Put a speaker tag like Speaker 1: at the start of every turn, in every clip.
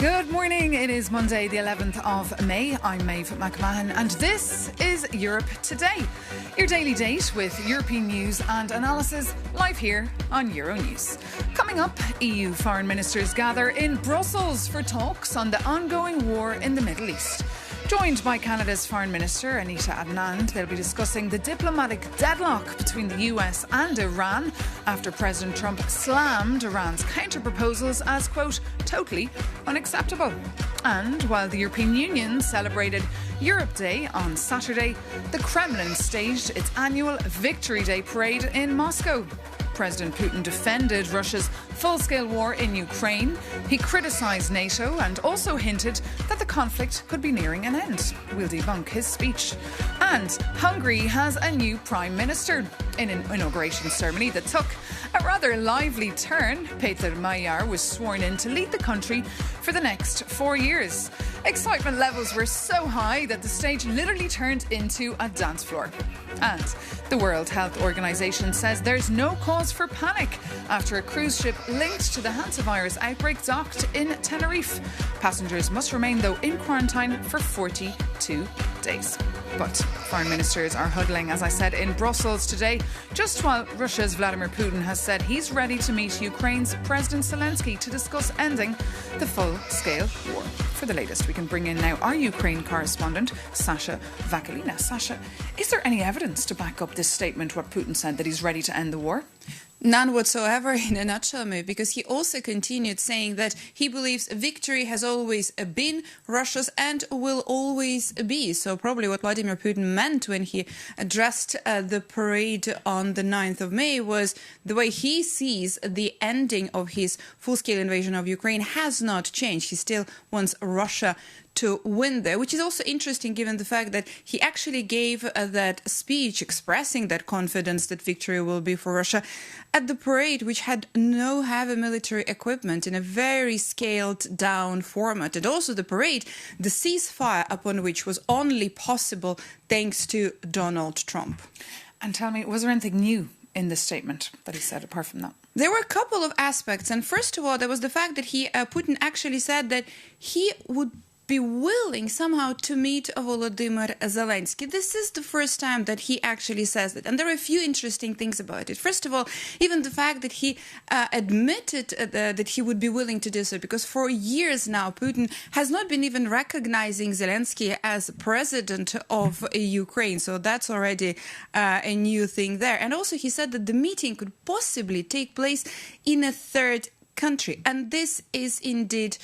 Speaker 1: Good morning. It is Monday, the 11th of May. I'm Maeve McMahon, and this is Europe Today, your daily date with European news and analysis live here on Euronews. Coming up, EU foreign ministers gather in Brussels for talks on the ongoing war in the Middle East. Joined by Canada's Foreign Minister, Anita Anand, they'll be discussing the diplomatic deadlock between the US and Iran after President Trump slammed Iran's counter-proposals as, quote, totally unacceptable. And while the European Union celebrated Europe Day on Saturday, the Kremlin staged its annual Victory Day parade in Moscow. President Putin defended Russia's full-scale war in Ukraine. He criticised NATO and also hinted that the conflict could be nearing an end. We'll debunk his speech. And Hungary has a new Prime Minister. In an inauguration ceremony that took a rather lively turn, Péter Magyar was sworn in to lead the country for the next 4 years. Excitement levels were so high that the stage literally turned into a dance floor. And the World Health Organization says there's no cause for panic after a cruise ship linked to the hantavirus outbreak docked in Tenerife. Passengers must remain, though, in quarantine for 42 days. But foreign ministers are huddling, as I said, in Brussels today, just while Russia's Vladimir Putin has said he's ready to meet Ukraine's President Zelensky to discuss ending the full-scale war. For the latest, we can bring in now our Ukraine correspondent, Sasha Vakalina. Sasha, is there any evidence to back up this statement, what Putin said, that he's ready to end the war?
Speaker 2: None whatsoever, in a nutshell, because he also continued saying that he believes victory has always been Russia's and will always be. So probably what Vladimir Putin meant when he addressed the parade on the 9th of May was the way he sees the ending of his full-scale invasion of Ukraine has not changed. He still wants Russia to win there, which is also interesting given the fact that he actually gave that speech expressing that confidence that victory will be for Russia at the parade, which had no heavy military equipment in a very scaled down format. And also the parade, the ceasefire upon which was only possible thanks to Donald Trump.
Speaker 1: And tell me, was there anything new in this statement that he said apart from that?
Speaker 2: There were a couple of aspects. And first of all, there was the fact that Putin actually said that he would be willing somehow to meet Volodymyr Zelensky. This is the first time that he actually says that. And there are a few interesting things about it. First of all, even the fact that he admitted that he would be willing to do so, because for years now, Putin has not been even recognizing Zelensky as president of Ukraine. So that's already a new thing there. And also he said that the meeting could possibly take place in a third country. And this is indeed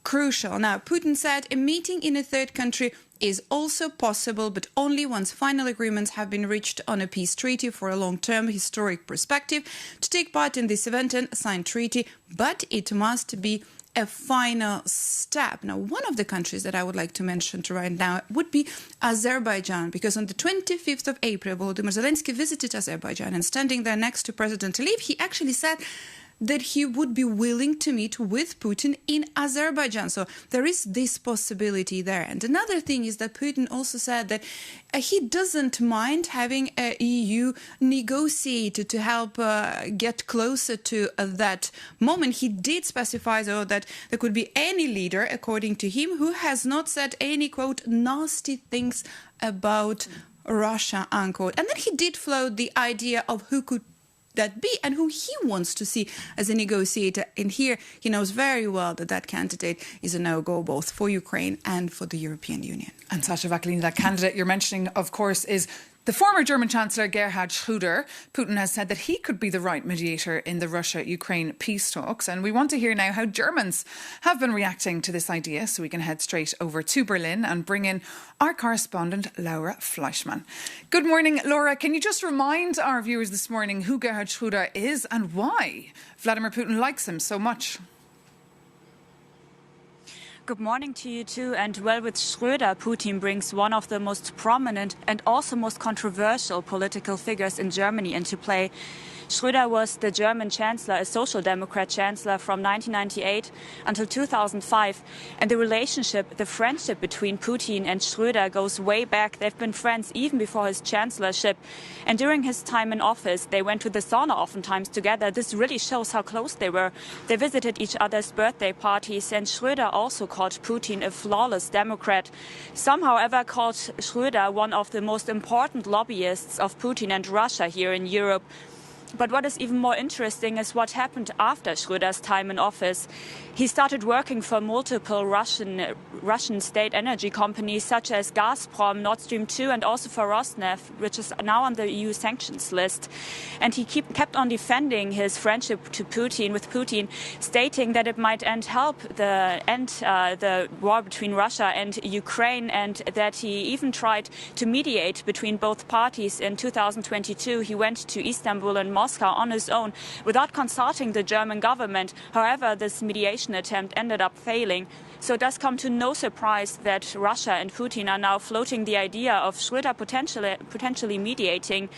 Speaker 2: crucial. Now, Putin said a meeting in a third country is also possible, but only once final agreements have been reached on a peace treaty for a long-term historic perspective to take part in this event and sign treaty, but it must be a final step. Now, one of the countries that I would like to mention right now would be Azerbaijan, because on the 25th of April, Volodymyr Zelensky visited Azerbaijan, and standing there next to President Aliyev, he actually said that he would be willing to meet with Putin in Azerbaijan. So there is this possibility there. And another thing is that Putin also said that he doesn't mind having a EU negotiator to help get closer to that moment. He did specify, though, that there could be any leader, according to him, who has not said any, quote, nasty things about Russia, unquote. And then he did float the idea of who could that be and who he wants to see as a negotiator. And here he knows very well that that candidate is a no-go both for Ukraine and for the European Union.
Speaker 1: And Sasha Vakalina, that candidate you're mentioning, of course, is the former German chancellor Gerhard Schroeder. Putin has said that he could be the right mediator in the Russia-Ukraine peace talks. And we want to hear now how Germans have been reacting to this idea. So we can head straight over to Berlin and bring in our correspondent, Laura Fleischmann. Good morning, Laura. Can you just remind our viewers this morning who Gerhard Schroeder is and why Vladimir Putin likes him so much?
Speaker 3: Good morning to you too. And well, with Schroeder, Putin brings one of the most prominent and also most controversial political figures in Germany into play. Schroeder was the German chancellor, a social democrat chancellor from 1998 until 2005. And the relationship, the friendship between Putin and Schroeder goes way back. They've been friends even before his chancellorship. And during his time in office, they went to the sauna oftentimes together. This really shows how close they were. They visited each other's birthday parties, and Schroeder also called Putin a flawless democrat. Some, however, called Schroeder one of the most important lobbyists of Putin and Russia here in Europe. But what is even more interesting is what happened after Schroeder's time in office. He started working for multiple Russian state energy companies such as Gazprom, Nord Stream 2 and also for Rosneft, which is now on the EU sanctions list. And he kept on defending his friendship with Putin, stating that it might end the war between Russia and Ukraine, and that he even tried to mediate between both parties. In 2022, he went to Istanbul and Moscow on his own without consulting the German government. However, this mediation attempt ended up failing. So it does come to no surprise that Russia and Putin are now floating the idea of Schroeder potentially mediating.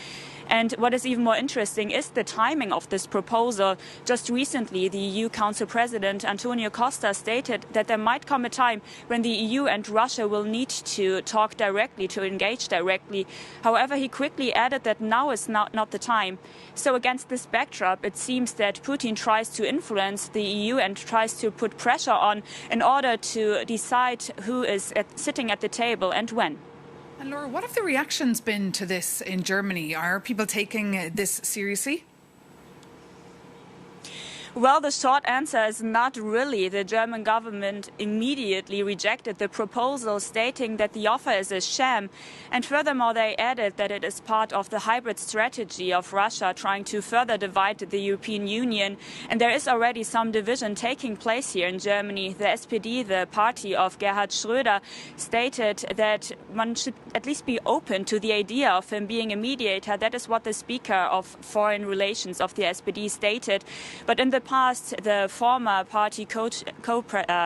Speaker 3: And what is even more interesting is the timing of this proposal. Just recently, the EU Council President Antonio Costa stated that there might come a time when the EU and Russia will need to talk directly, to engage directly. However, he quickly added that now is not the time. So against this backdrop, it seems that Putin tries to influence the EU and tries to put pressure on in order to decide who is sitting at the table and when.
Speaker 1: And Laura, what have the reactions been to this in Germany? Are people taking this seriously?
Speaker 3: Well, the short answer is not really. The German government immediately rejected the proposal, stating that the offer is a sham. And furthermore, they added that it is part of the hybrid strategy of Russia trying to further divide the European Union. And there is already some division taking place here in Germany. The SPD, the party of Gerhard Schroeder, stated that one should at least be open to the idea of him being a mediator. That is what the Speaker of Foreign Relations of the SPD stated. But in the past, the former party co-president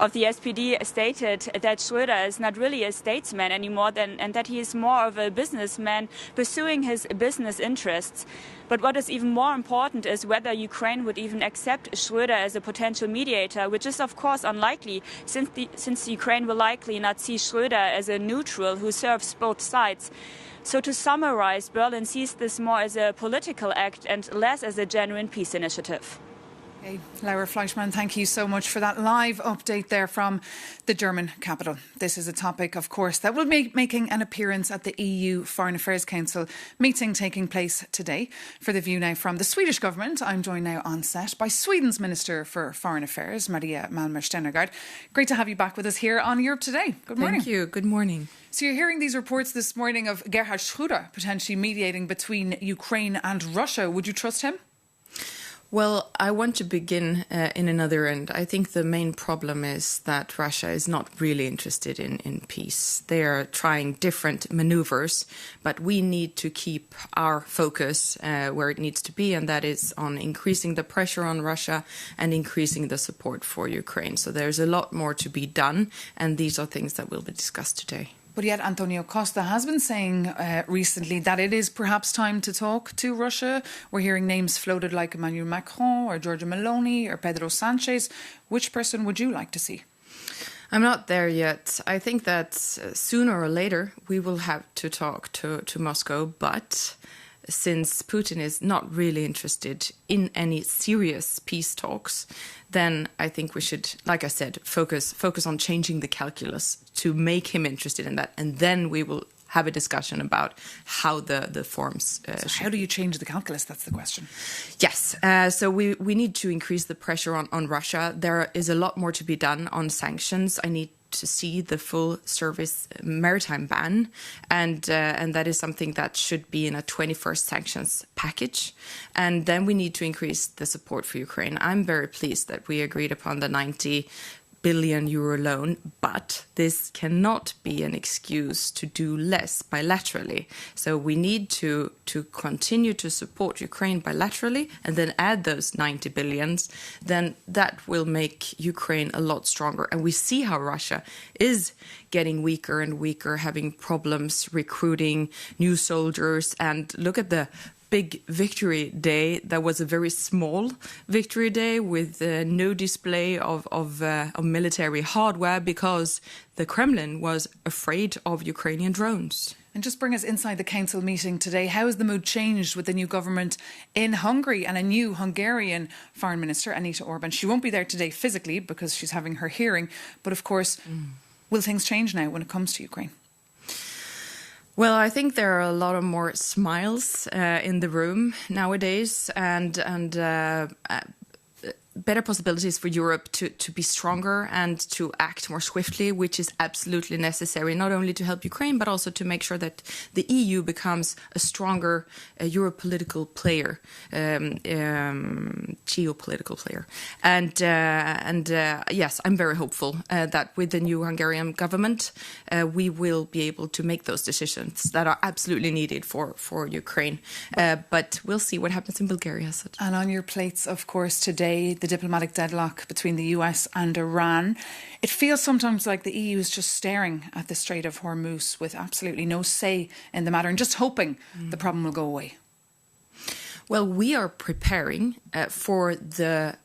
Speaker 3: of the SPD stated that Schroeder is not really a statesman anymore and that he is more of a businessman pursuing his business interests. But what is even more important is whether Ukraine would even accept Schroeder as a potential mediator, which is of course unlikely since Ukraine will likely not see Schroeder as a neutral who serves both sides. So to summarize, Berlin sees this more as a political act and less as a genuine peace initiative.
Speaker 1: Okay. Laura Fleischmann, thank you so much for that live update there from the German capital. This is a topic, of course, that will be making an appearance at the EU Foreign Affairs Council meeting taking place today. For the view now from the Swedish government, I'm joined now on set by Sweden's Minister for Foreign Affairs, Maria Malmer Stenergaard. Great to have you back with us here on Europe Today. Good morning.
Speaker 4: Thank you. Good morning.
Speaker 1: So you're hearing these reports this morning of Gerhard Schroeder potentially mediating between Ukraine and Russia. Would you trust him?
Speaker 4: Well, I want to begin in another end. I think the main problem is that Russia is not really interested in peace. They are trying different maneuvers, but we need to keep our focus where it needs to be, and that is on increasing the pressure on Russia and increasing the support for Ukraine. So there's a lot more to be done, and these are things that will be discussed today.
Speaker 1: But yet Antonio Costa has been saying recently that it is perhaps time to talk to Russia. We're hearing names floated like Emmanuel Macron or Giorgia Meloni or Pedro Sanchez. Which person would you like to see?
Speaker 4: I'm not there yet. I think that sooner or later we will have to talk to Moscow, but since Putin is not really interested in any serious peace talks, then I think we should, like I said, focus on changing the calculus to make him interested in that. And then we will have a discussion about how the forms...
Speaker 1: How do you change the calculus? That's the question.
Speaker 4: Yes. So we need to increase the pressure on Russia. There is a lot more to be done on sanctions. I need to see the full service maritime ban, and that is something that should be in a 21st sanctions package. And then we need to increase the support for Ukraine. I'm very pleased that we agreed upon the 90 billion euro loan, but this cannot be an excuse to do less bilaterally. So we need to continue to support Ukraine bilaterally and then add those 90 billions. Then that will make Ukraine a lot stronger. And we see how Russia is getting weaker and weaker, having problems recruiting new soldiers. And look at the big victory day, there was a very small victory day with no display of military hardware because the Kremlin was afraid of Ukrainian drones.
Speaker 1: And just bring us inside the council meeting today. How has the mood changed with the new government in Hungary and a new Hungarian foreign minister, Anita Orban? She won't be there today physically because she's having her hearing. But of course, will things change now when it comes to Ukraine?
Speaker 4: Well, I think there are a lot of more smiles in the room nowadays and better possibilities for Europe to be stronger and to act more swiftly, which is absolutely necessary, not only to help Ukraine, but also to make sure that the EU becomes a stronger Europolitical player, geopolitical player. And yes, I'm very hopeful that with the new Hungarian government, we will be able to make those decisions that are absolutely needed for Ukraine. But we'll see what happens in Bulgaria.
Speaker 1: And on your plates, of course, today, the diplomatic deadlock between the US and Iran. It feels sometimes like the EU is just staring at the Strait of Hormuz with absolutely no say in the matter and just hoping the problem will go away.
Speaker 4: Well, we are preparing for the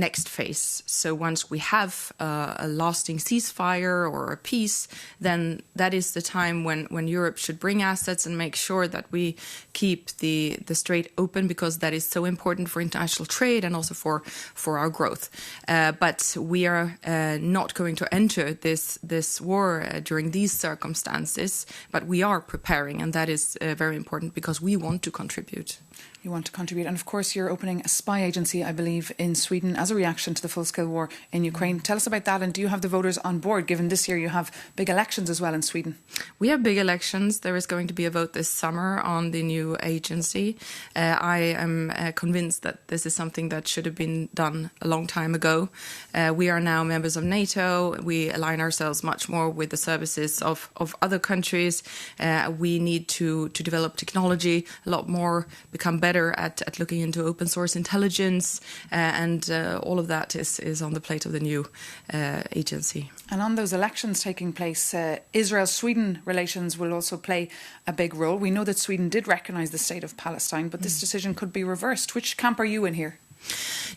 Speaker 4: next phase. So once we have a lasting ceasefire or a peace, then that is the time when Europe should bring assets and make sure that we keep the strait open, because that is so important for international trade and also for our growth. But we are not going to enter this war during these circumstances, but we are preparing, and that is very important because we want to contribute.
Speaker 1: You want to contribute. And of course, you're opening a spy agency, I believe, in Sweden as a reaction to the full-scale war in Ukraine. Tell us about that. And do you have the voters on board, given this year you have big elections as well in Sweden?
Speaker 4: We have big elections. There is going to be a vote this summer on the new agency. I am convinced that this is something that should have been done a long time ago. We are now members of NATO. We align ourselves much more with the services of other countries. We need to develop technology a lot more, become better at looking into open source intelligence, and all of that is on the plate of the new agency.
Speaker 1: And on those elections taking place, Israel-Sweden relations will also play a big role. We know that Sweden did recognise the state of Palestine, but this decision could be reversed. Which camp are you in here?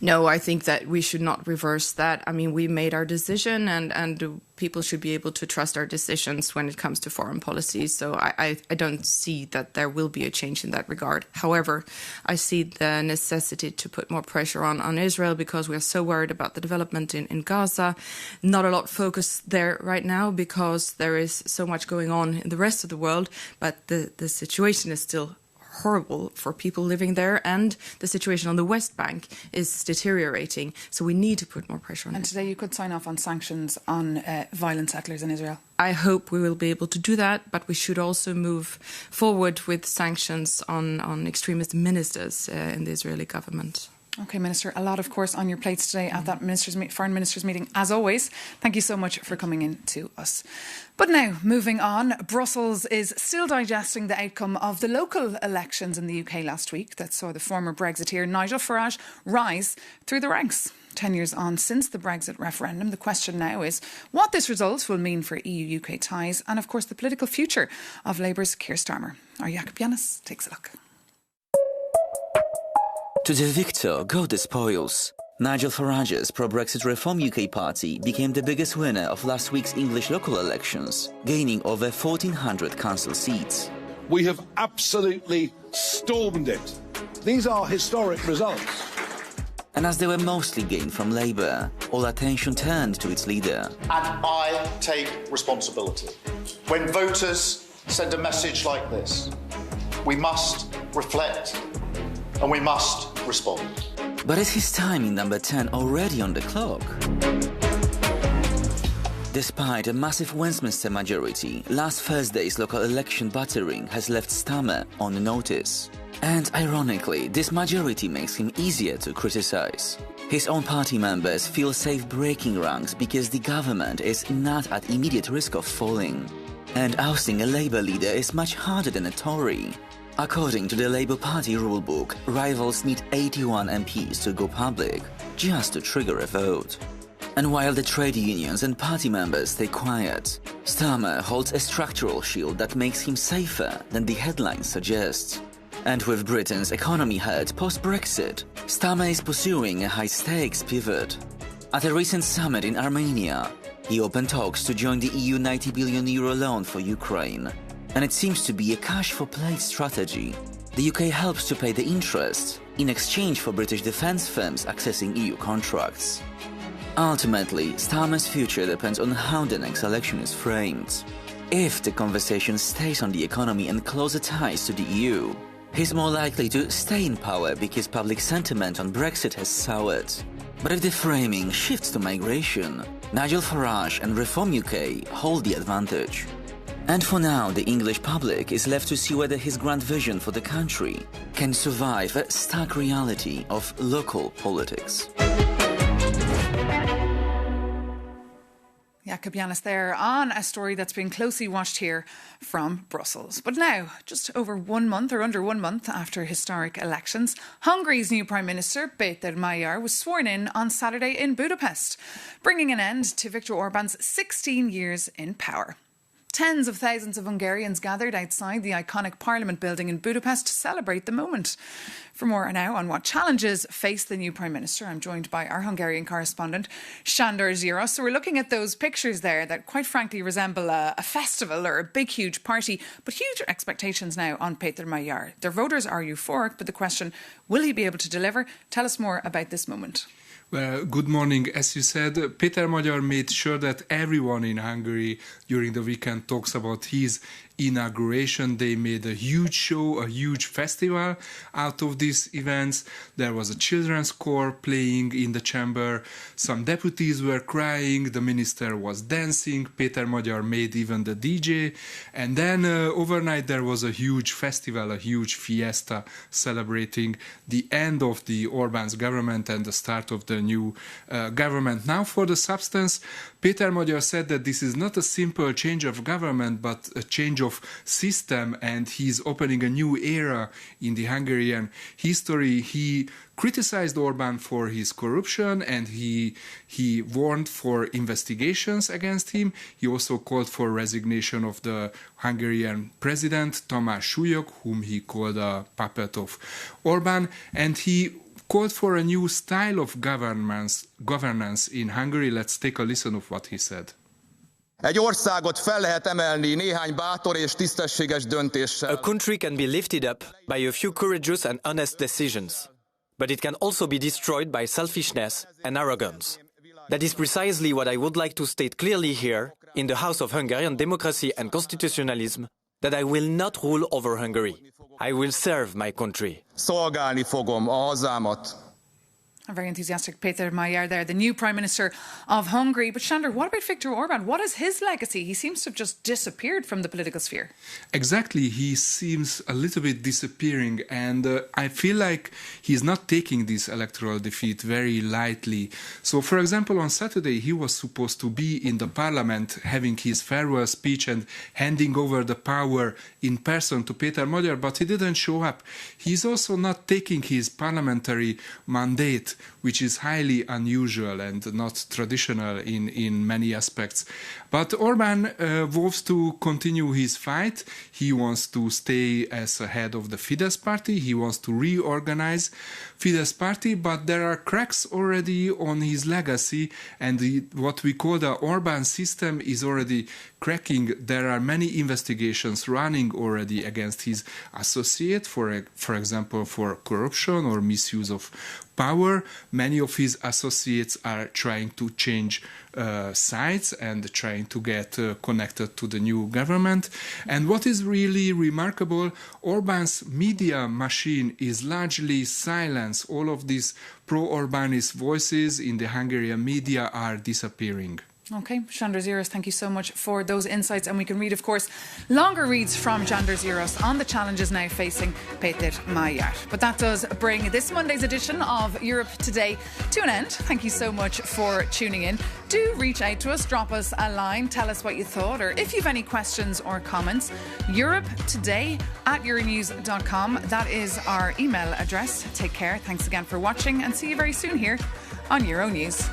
Speaker 4: No, I think that we should not reverse that. I mean, we made our decision, and people should be able to trust our decisions when it comes to foreign policy. So I don't see that there will be a change in that regard. However, I see the necessity to put more pressure on Israel because we are so worried about the development in Gaza. Not a lot focus there right now because there is so much going on in the rest of the world, but the situation is still horrible for people living there, and the situation on the West Bank is deteriorating. So we need to put more pressure on it.
Speaker 1: And today you could sign off on sanctions on violent settlers in Israel.
Speaker 4: I hope we will be able to do that, but we should also move forward with sanctions on extremist ministers in the Israeli government.
Speaker 1: OK, Minister, a lot, of course, on your plates today at that foreign ministers meeting, as always. Thank you so much for coming in to us. But now, moving on, Brussels is still digesting the outcome of the local elections in the UK last week that saw the former Brexiteer Nigel Farage rise through the ranks. 10 years on since the Brexit referendum, the question now is what this result will mean for EU-UK ties and, of course, the political future of Labour's Keir Starmer. Our Jakob Janis takes a look.
Speaker 5: To the victor go the spoils. Nigel Farage's pro-Brexit Reform UK party became the biggest winner of last week's English local elections, gaining over 1,400 council seats.
Speaker 6: We have absolutely stormed it. These are historic results.
Speaker 5: And as they were mostly gained from Labour, all attention turned to its leader.
Speaker 7: And I take responsibility. When voters send a message like this, we must reflect and we must respond.
Speaker 5: But is his time in number 10 already on the clock? Despite a massive Westminster majority, last Thursday's local election battering has left Starmer on notice. And ironically, this majority makes him easier to criticise. His own party members feel safe breaking ranks because the government is not at immediate risk of falling. And ousting a Labour leader is much harder than a Tory. According to the Labour Party rulebook, rivals need 81 MPs to go public, just to trigger a vote. And while the trade unions and party members stay quiet, Starmer holds a structural shield that makes him safer than the headlines suggest. And with Britain's economy hurt post-Brexit, Starmer is pursuing a high-stakes pivot. At a recent summit in Armenia, he opened talks to join the EU €90 billion loan for Ukraine. And it seems to be a cash-for-play strategy. The UK helps to pay the interest in exchange for British defence firms accessing EU contracts. Ultimately, Starmer's future depends on how the next election is framed. If the conversation stays on the economy and closer ties to the EU, he's more likely to stay in power because public sentiment on Brexit has soured. But if the framing shifts to migration, Nigel Farage and Reform UK hold the advantage. And for now, the English public is left to see whether his grand vision for the country can survive a stark reality of local politics.
Speaker 1: Jakub Janis there on a story that's been closely watched here from Brussels. But now, just over 1 month or under 1 month after historic elections, Hungary's new Prime Minister, Péter Magyar, was sworn in on Saturday in Budapest, bringing an end to Viktor Orbán's 16 years in power. Tens of thousands of Hungarians gathered outside the iconic Parliament building in Budapest to celebrate the moment. For more now on what challenges face the new Prime Minister, I'm joined by our Hungarian correspondent, Schroeder. So we're looking at those pictures there that quite frankly resemble a festival or a big, huge party, but huge expectations now on Péter Magyar. Their voters are euphoric, but the question, will he be able to deliver? Tell us more about this moment.
Speaker 8: Well, good morning. As you said, Péter Magyar made sure that everyone in Hungary during the weekend talks about his inauguration. They made a huge show, a huge festival out of these events. There was a children's choir playing in the chamber. Some deputies were crying. The minister was dancing. Péter Magyar made even the DJ. And then overnight there was a huge festival, a huge fiesta celebrating the end of the Orbán's government and the start of the new government. Now for the substance, Péter Magyar said that this is not a simple change of government, but a change of system, and he's opening a new era in the Hungarian history. He criticized Orbán for his corruption, and he warned for investigations against him. He also called for resignation of the Hungarian president, Tamás Súlyog, whom he called a puppet of Orbán, and he called for a new style of governance in Hungary. Let's take a listen of what he said.
Speaker 9: Egy országot fel lehet emelni néhány bátor és tisztességes döntéssel.
Speaker 10: A country can be lifted up by a few courageous and honest decisions, but it can also be destroyed by selfishness and arrogance. That is precisely what I would like to state clearly here, in the House of Hungarian Democracy and Constitutionalism, that I will not rule over Hungary. I will serve my country.
Speaker 9: Szolgálni fogom a hazámat.
Speaker 1: A very enthusiastic Péter Magyar there, the new Prime Minister of Hungary. But Schroeder, what about Viktor Orbán? What is his legacy? He seems to have just disappeared from the political sphere.
Speaker 8: Exactly. He seems a little bit disappearing, and I feel like he's not taking this electoral defeat very lightly. So, for example, on Saturday, he was supposed to be in the parliament having his farewell speech and handing over the power in person to Péter Magyar, but he didn't show up. He's also not taking his parliamentary mandate, which is highly unusual and not traditional in many aspects. But Orbán wants to continue his fight. He wants to stay as a head of the Fidesz party. He wants to reorganize Fidesz party, but there are cracks already on his legacy, and what we call the Orbán system is already cracking. There are many investigations running already against his associate, for example, for corruption or misuse of power. Many of his associates are trying to change sides and trying to get connected to the new government. And what is really remarkable, Orbán's media machine is largely silenced. All of these pro-Orbánist voices in the Hungarian media are disappearing.
Speaker 1: Okay, Schroeder, thank you so much for those insights. And we can read, of course, longer reads from Schroeder on the challenges now facing Péter Magyar. But that does bring this Monday's edition of Europe Today to an end. Thank you so much for tuning in. Do reach out to us, drop us a line, tell us what you thought, or if you've any questions or comments, europetoday@euronews.com. That is our email address. Take care. Thanks again for watching, and see you very soon here on Euronews.